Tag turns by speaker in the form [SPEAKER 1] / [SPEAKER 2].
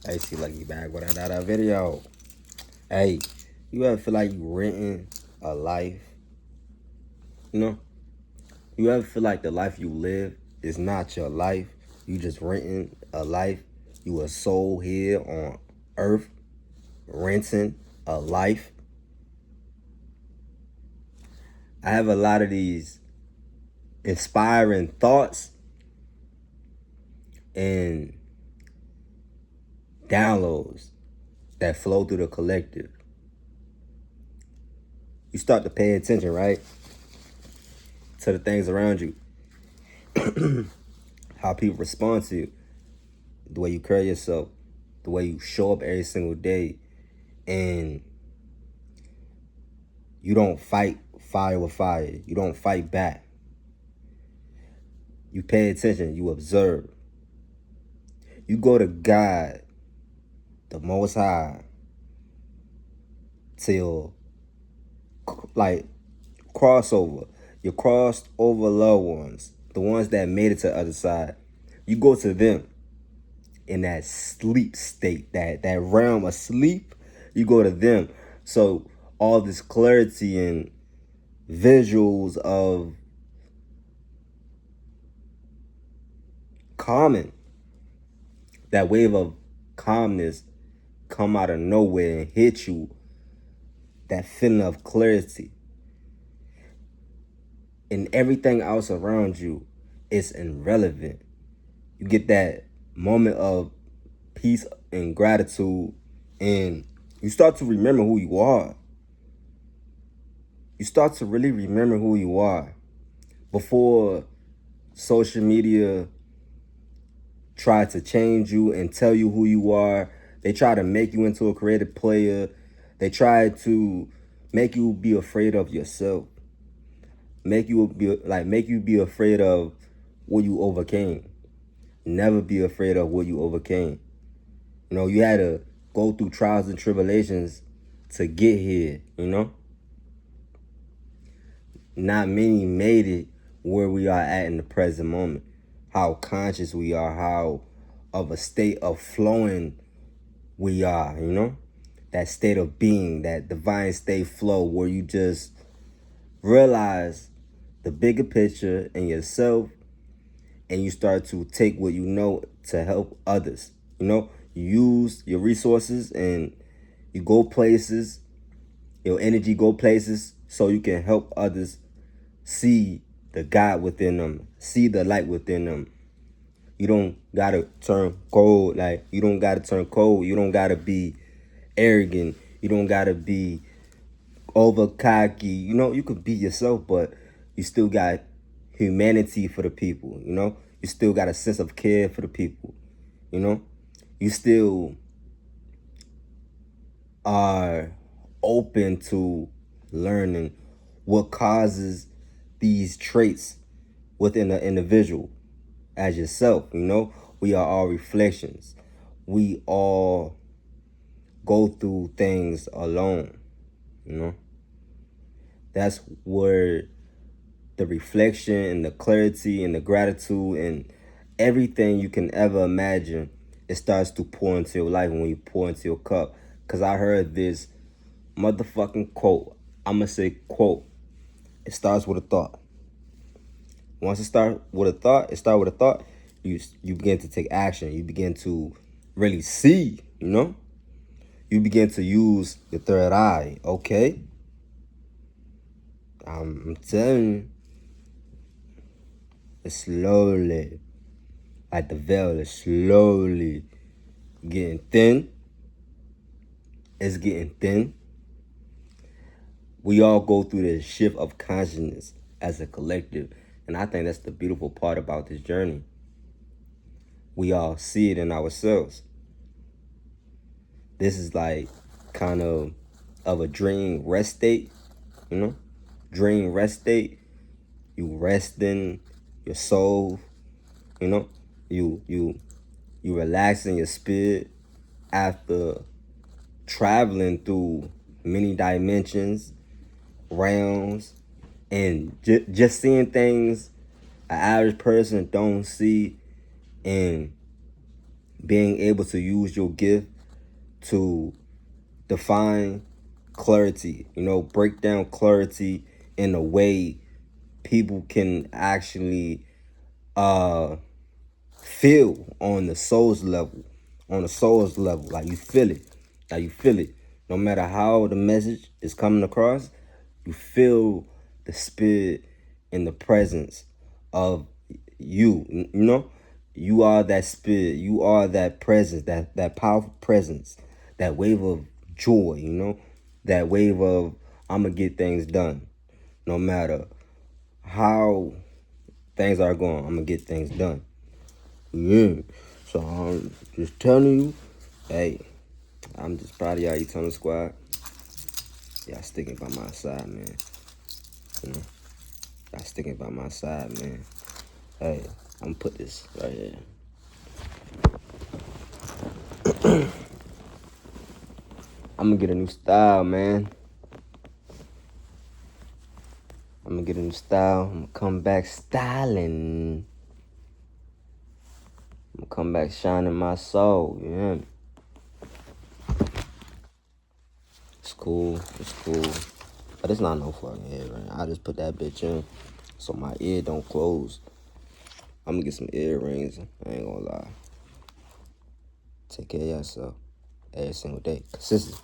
[SPEAKER 1] Hey, see, like you back with another video. Hey, you ever feel like you renting a life? You know, you ever feel like the life you live is not your life? You just renting a life. You a soul here on earth, renting a life. I have a lot of these inspiring thoughts and downloads that flow through the collective. You start to pay attention, right, to the things around you, how people respond to you, the way you carry yourself, the way you show up every single day, and you don't fight fire with fire. You don't fight back. You pay attention. You observe. You go to God, the Most High, till like crossover. Your crossed over loved ones, the ones that made it to the other side. You go to them in that sleep state, that realm of sleep. You go to them. So all this clarity and visuals of calming, that wave of calmness come out of nowhere and hit you, that feeling of clarity. And everything else around you is irrelevant. You get that moment of peace and gratitude, and you start to remember who you are. You start to really remember who you are. Before social media tried to change you and tell you who you are, they try to make you into a creative player. They try to make you be afraid of yourself. Make you be afraid of what you overcame. Never be afraid of what you overcame. You know, you had to go through trials and tribulations to get here, you know? Not many made it where we are at in the present moment. How conscious we are, how of a state of flowing we are, you know? That state of being, that divine state flow where you just realize the bigger picture in yourself, and you start to take what you know to help others. You know, you use your resources and you go places, your energy go places so you can help others see the God within them, see the light within them. You don't gotta turn cold, you don't gotta turn cold. You don't gotta be arrogant. You don't gotta be over cocky. You know, you could be yourself, but you still got humanity for the people, you know? You still got a sense of care for the people, you know? You still are open to learning what causes these traits within the individual as yourself, you know? We are all reflections. We all go through things alone, you know? That's where the reflection and the clarity and the gratitude and everything you can ever imagine, it starts to pour into your life when you pour into your cup. Because I heard this motherfucking quote. I'm going to say quote. It starts with a thought. Once it starts with a thought, you begin to take action. You begin to really see, you know? You begin to use the third eye, okay? I'm telling you, it's slowly, like the veil is slowly getting thin. It's getting thin. We all go through this shift of consciousness as a collective. And I think that's the beautiful part about this journey. We all see it in ourselves. This is like kind of a dream rest state, you know? Dream rest state. You resting your soul, you know? You relaxing your spirit after traveling through many dimensions, realms, and just seeing things an average person don't see, and being able to use your gift to define clarity, break down clarity in a way people can actually feel on the soul's level, like you feel it. No matter how the message is coming across, you feel the spirit and the presence of you. You are that spirit, you are that presence, that powerful presence, that wave of joy, that wave of I'm gonna get things done. No matter how things are going, I'm gonna get things done. Yeah. So I'm just telling you, hey, I'm just proud of y'all, Eternal Squad. Y'all sticking by my side, man. Y'all sticking by my side, man. Hey, I'm gonna put this right here. I'm gonna get a new style, man. I'm gonna get a new style. I'm gonna come back styling. I'm gonna come back shining my soul, you hear me? It's cool. But it's not no fucking earring. I just put that bitch in so my ear don't close. I'm gonna get some earrings. I ain't gonna lie. Take care of yourself every single day. Consistent.